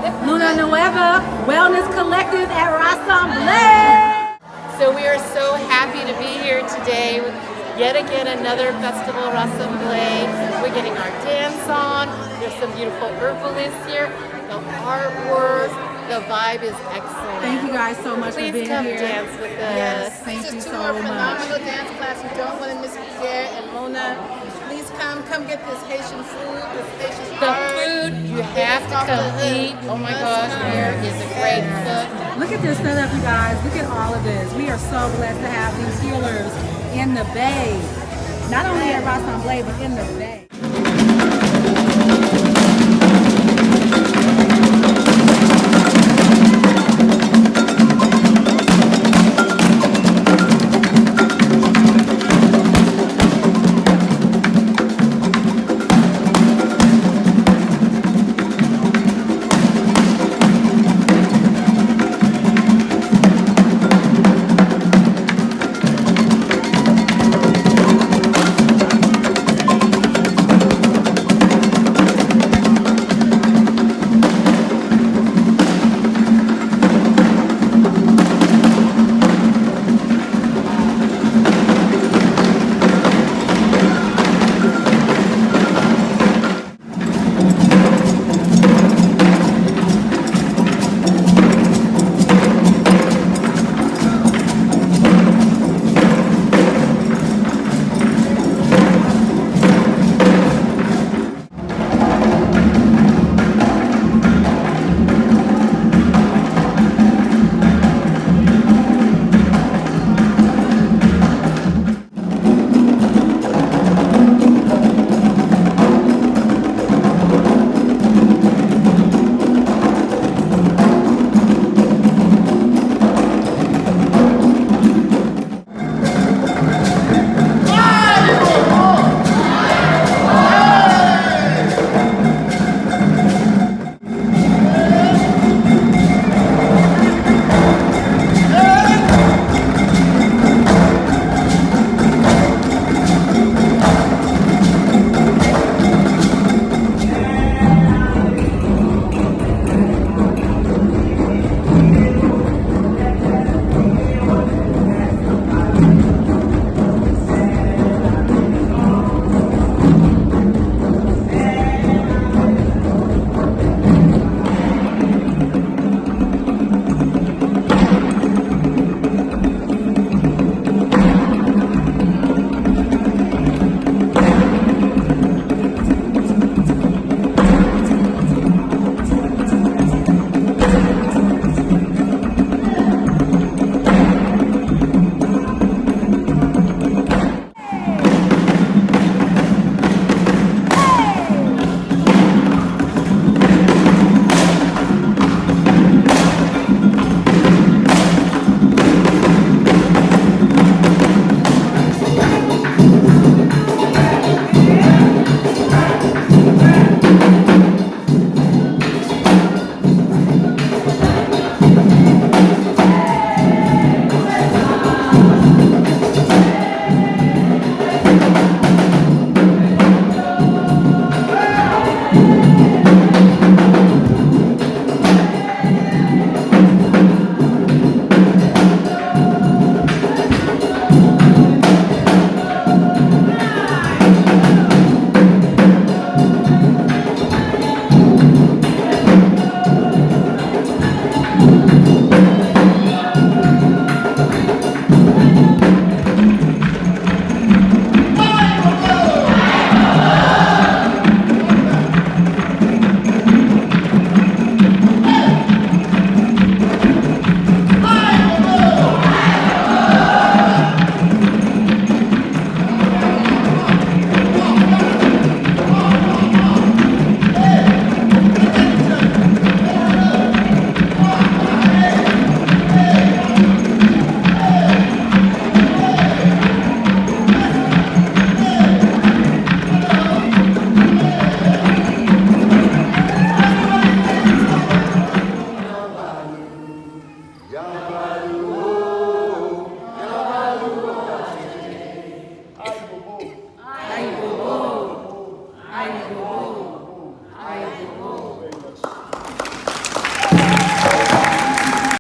Luna Nueva Wellness Collective at RASANBLE. So we are so happy to be here today with yet again another festival, RASANBLE. We're getting our dance on. There's some beautiful herbalists here. The artwork, the vibe is excellent. Thank you guys so much Please for being come here. dance with us. Yes, thank you Two so more much. phenomenal dance class. You don't want to miss Pierre and Mona. Please come get this Haitian food, this Haitian The art. food, you have to come eat. Oh my gosh, there is a great cook. Look at this setup, you guys. Look at all of this. We are so blessed to have these healers in the Bay. Not only at RASANBLE, but in the Bay. Ai,